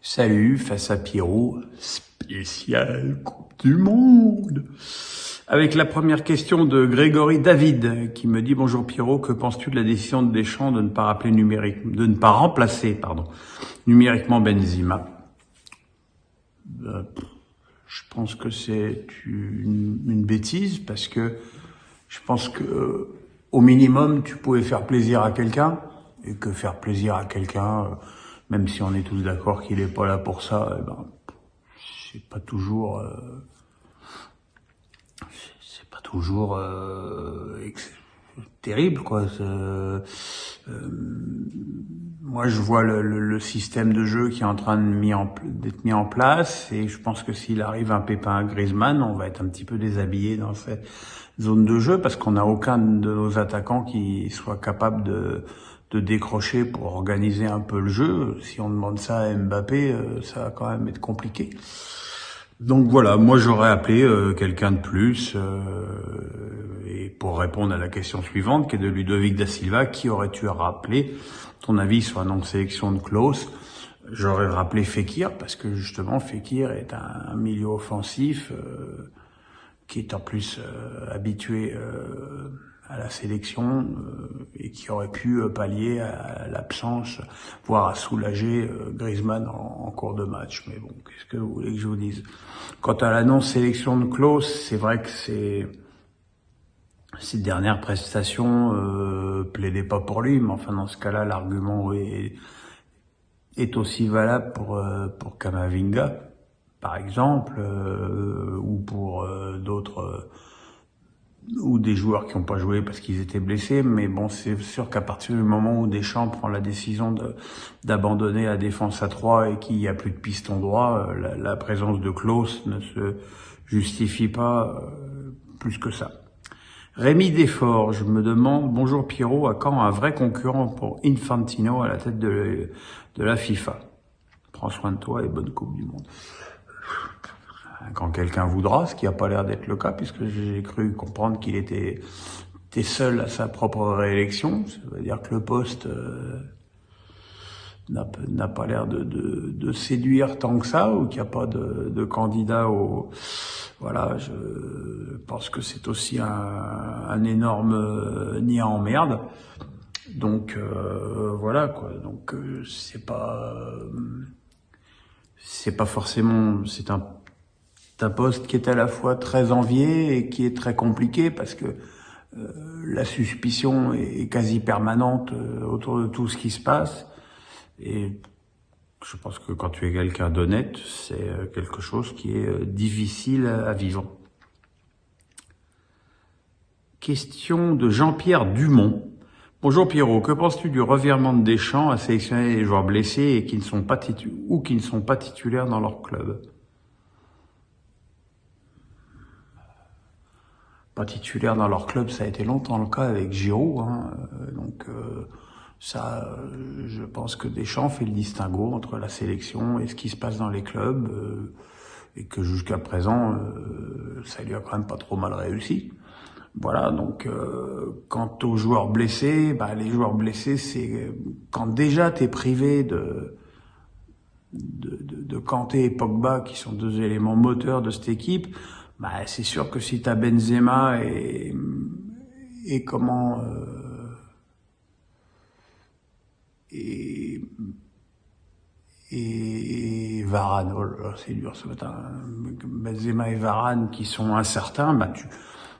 Salut, face à Pierrot, spécial Coupe du Monde. Avec la première question de Grégory David, qui me dit: bonjour Pierrot, que penses-tu de la décision de Deschamps de ne pas remplacer, numériquement Benzema? Je pense que c'est une bêtise, parce que je pense que au minimum tu pouvais faire plaisir à quelqu'un, et que faire plaisir à quelqu'un, même si on est tous d'accord qu'il est pas là pour ça, c'est pas toujours terrible, quoi. Moi, je vois le système de jeu qui est en train d'être mis en place, et je pense que s'il arrive un pépin à Griezmann, on va être un petit peu déshabillé dans cette zone de jeu, parce qu'on n'a aucun de nos attaquants qui soit capable de décrocher pour organiser un peu le jeu. Si on demande ça à Mbappé, ça va quand même être compliqué. Donc voilà, moi j'aurais appelé quelqu'un de plus, et pour répondre à la question suivante, qui est de Ludovic da Silva: qui aurais-tu rappelé, ton avis sur la non-sélection de Klose? J'aurais rappelé Fekir, parce que justement Fekir est un milieu offensif qui est en plus habitué à la sélection, et qui aurait pu pallier à l'absence, voire à soulager Griezmann en cours de match. Mais bon, qu'est-ce que vous voulez que je vous dise? Quant à la non-sélection de Klose, c'est vrai que ses dernières prestations plaidaient pas pour lui, mais enfin dans ce cas-là, l'argument est aussi valable pour Camavinga, par exemple, ou pour d'autres, ou des joueurs qui n'ont pas joué parce qu'ils étaient blessés. Mais bon, c'est sûr qu'à partir du moment où Deschamps prend la décision d'abandonner la défense à 3 et qu'il n'y a plus de piston droit, la présence de Klose ne se justifie pas plus que ça. Rémi Desforges, je me demande: bonjour Pierrot, à quand un vrai concurrent pour Infantino à la tête de la FIFA? Prends soin de toi et bonne Coupe du Monde. Quand quelqu'un voudra, ce qui n'a pas l'air d'être le cas, puisque j'ai cru comprendre qu'il était seul à sa propre réélection. Ça veut dire que le poste n'a pas l'air de séduire tant que ça, ou qu'il n'y a pas de candidat Voilà, je pense que c'est aussi un énorme nid en merde. Donc voilà, quoi. Donc c'est pas forcément, c'est un poste qui est à la fois très envié et qui est très compliqué, parce que la suspicion est quasi permanente autour de tout ce qui se passe. Et je pense que quand tu es quelqu'un d'honnête, c'est quelque chose qui est difficile à vivre. Question de Jean-Pierre Dumont. Bonjour Pierrot, que penses-tu du revirement de Deschamps à sélectionner les joueurs blessés et qui ne sont pas titulaires dans leur club? Pas titulaires dans leur club, ça a été longtemps le cas avec Giroud, hein. Donc ça, je pense que Deschamps fait le distinguo entre la sélection et ce qui se passe dans les clubs, et que jusqu'à présent, ça lui a quand même pas trop mal réussi. Voilà, donc quant aux joueurs blessés, les joueurs blessés, c'est quand déjà t'es privé de Kanté et Pogba, qui sont deux éléments moteurs de cette équipe. C'est sûr que si t'as Benzema et comment et Varane, oh là là, c'est dur ce matin. Benzema et Varane qui sont incertains,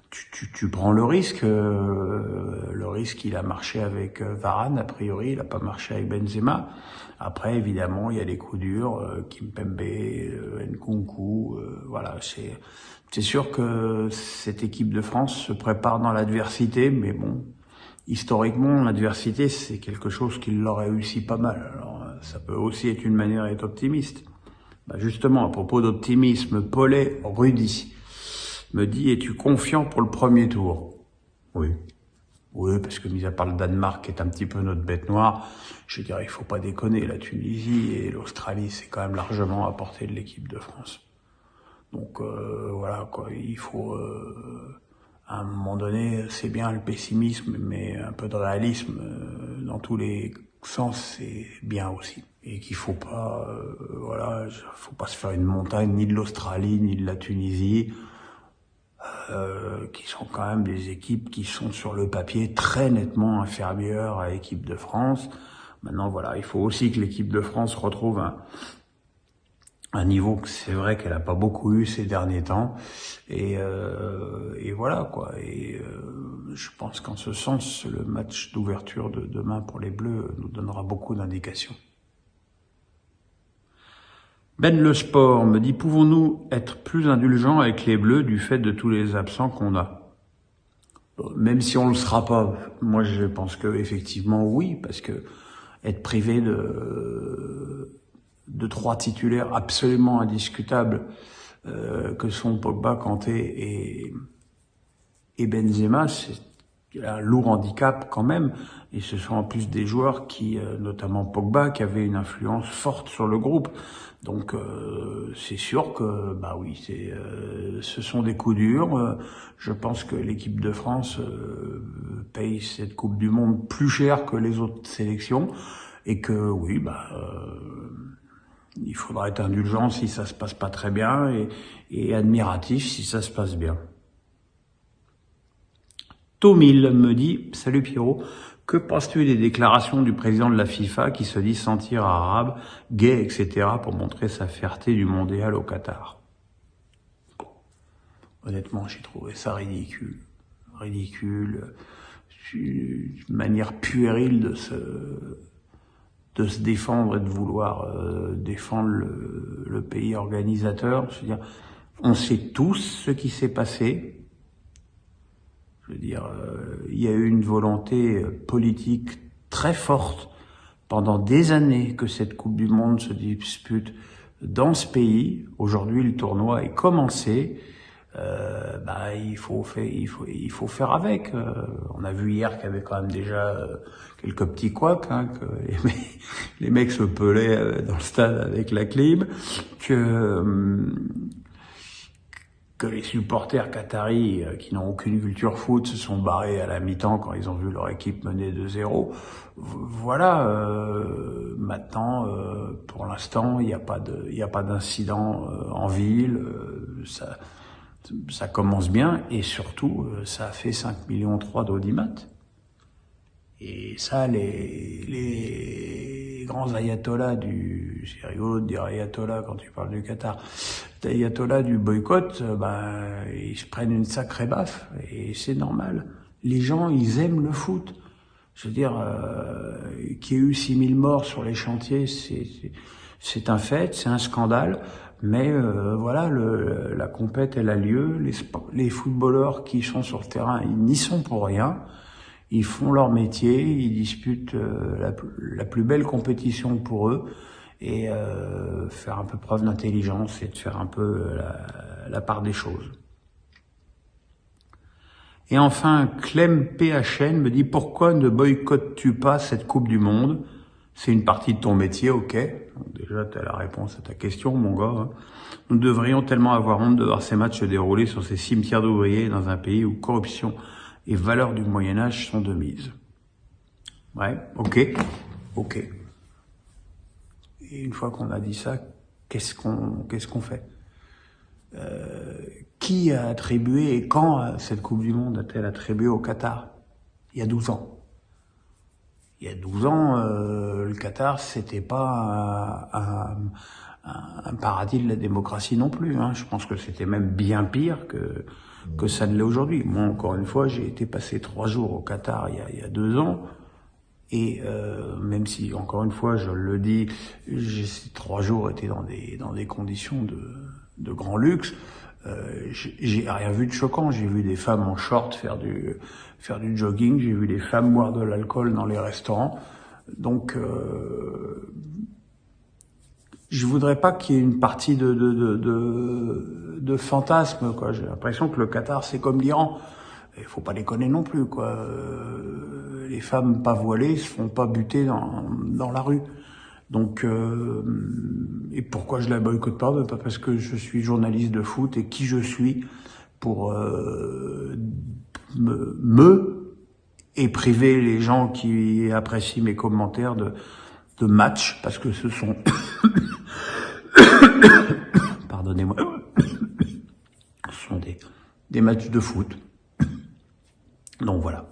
tu prends le risque. Le risque, il a marché avec Varane, a priori, il a pas marché avec Benzema. Après, évidemment, il y a les coups durs, Kimpembe, Nkunku, voilà. C'est sûr que cette équipe de France se prépare dans l'adversité, mais bon, historiquement, l'adversité, c'est quelque chose qui leur réussit pas mal. Alors, ça peut aussi être une manière d'être optimiste. Justement, à propos d'optimisme, Paulet Rudy me dit: es-tu confiant pour le premier tour? Oui. Oui, parce que mis à part le Danemark, qui est un petit peu notre bête noire, je dirais, il faut pas déconner. La Tunisie et l'Australie, c'est quand même largement à portée de l'équipe de France. Donc voilà, quoi. Il faut, à un moment donné, c'est bien le pessimisme, mais un peu de réalisme dans tous les sens, c'est bien aussi. et qu'il faut pas, faut pas se faire une montagne ni de l'Australie ni de la Tunisie, qui sont quand même des équipes qui sont sur le papier très nettement inférieures à l'équipe de France. Maintenant, voilà, il faut aussi que l'équipe de France retrouve un niveau que c'est vrai qu'elle a pas beaucoup eu ces derniers temps, et voilà quoi. Et je pense qu'en ce sens, le match d'ouverture de demain pour les Bleus nous donnera beaucoup d'indications. Ben Le Sport me dit, pouvons-nous être plus indulgents avec les Bleus du fait de tous les absents qu'on a? Même si on le sera pas, moi je pense que effectivement oui, parce que être privé de 3 titulaires absolument indiscutables que sont Pogba, Kanté et Benzema, c'est un lourd handicap quand même. Et ce sont en plus des joueurs qui, notamment Pogba, qui avaient une influence forte sur le groupe. Donc c'est sûr que bah oui, ce sont des coups durs. Je pense que l'équipe de France paye cette Coupe du Monde plus cher que les autres sélections, et que oui, il faudra être indulgent si ça se passe pas très bien, et admiratif si ça se passe bien. Tomil me dit, salut Pierrot, que penses-tu des déclarations du président de la FIFA qui se dit sentir arabe, gay, etc. pour montrer sa fierté du mondial au Qatar? Honnêtement, j'ai trouvé ça ridicule. Une manière puérile de se défendre et de vouloir défendre le pays organisateur. Je veux dire, on sait tous ce qui s'est passé. Je veux dire, il y a eu une volonté politique très forte pendant des années que cette Coupe du Monde se dispute dans ce pays. Aujourd'hui, le tournoi est commencé. Il faut faire avec. On a vu hier qu'il y avait quand même déjà quelques petits couacs, que les mecs se pelaient dans le stade avec la clim, que les supporters qataris qui n'ont aucune culture foot se sont barrés à la mi-temps quand ils ont vu leur équipe mener 2-0. Voilà. Maintenant, pour l'instant, il n'y a pas d'incident en ville. Ça commence bien, et surtout, ça a fait 5,3 millions d'audimat. Et ça, les grands ayatollahs c'est rigolo de dire ayatollah quand tu parles du Qatar, les ayatollahs du boycott, ils se prennent une sacrée baffe, et c'est normal. Les gens, ils aiment le foot. Je veux dire, qu'il y ait eu 6 000 morts sur les chantiers, c'est un fait, c'est un scandale. Mais voilà, la compète, elle a lieu. Les footballeurs qui sont sur le terrain, ils n'y sont pour rien. Ils font leur métier, ils disputent la plus belle compétition pour eux, et faire un peu preuve d'intelligence et de faire un peu la part des choses. Et enfin, Clem PHN me dit, pourquoi ne boycottes-tu pas cette Coupe du Monde? C'est une partie de ton métier, ok. Donc déjà, tu as la réponse à ta question, mon gars. Nous devrions tellement avoir honte de voir ces matchs se dérouler sur ces cimetières d'ouvriers dans un pays où corruption et valeurs du Moyen-Âge sont de mise. Ouais, ok. Et une fois qu'on a dit ça, qu'est-ce qu'on fait? Qui a attribué, et quand cette Coupe du Monde a-t-elle attribué au Qatar? Il y a 12 ans. Il y a 12 ans, le Qatar, c'était pas un paradis de la démocratie non plus. Je pense que c'était même bien pire que ça ne l'est aujourd'hui. Moi, encore une fois, j'ai été passer 3 jours au Qatar il y a 2 ans. Et même si, encore une fois, je le dis, ces 3 jours étaient dans des conditions de grand luxe. J'ai rien vu de choquant. J'ai vu des femmes en short faire du jogging. J'ai vu des femmes boire de l'alcool dans les restaurants. Donc, je voudrais pas qu'il y ait une partie de fantasme, quoi. J'ai l'impression que le Qatar, c'est comme l'Iran. Il faut pas déconner non plus, quoi. Les femmes pas voilées se font pas buter dans la rue. Donc, et pourquoi je la boycotte pas? Pas parce que je suis journaliste de foot et qui je suis pour et priver les gens qui apprécient mes commentaires de match, parce que ce sont, pardonnez-moi, ce sont des matchs de foot. Donc voilà.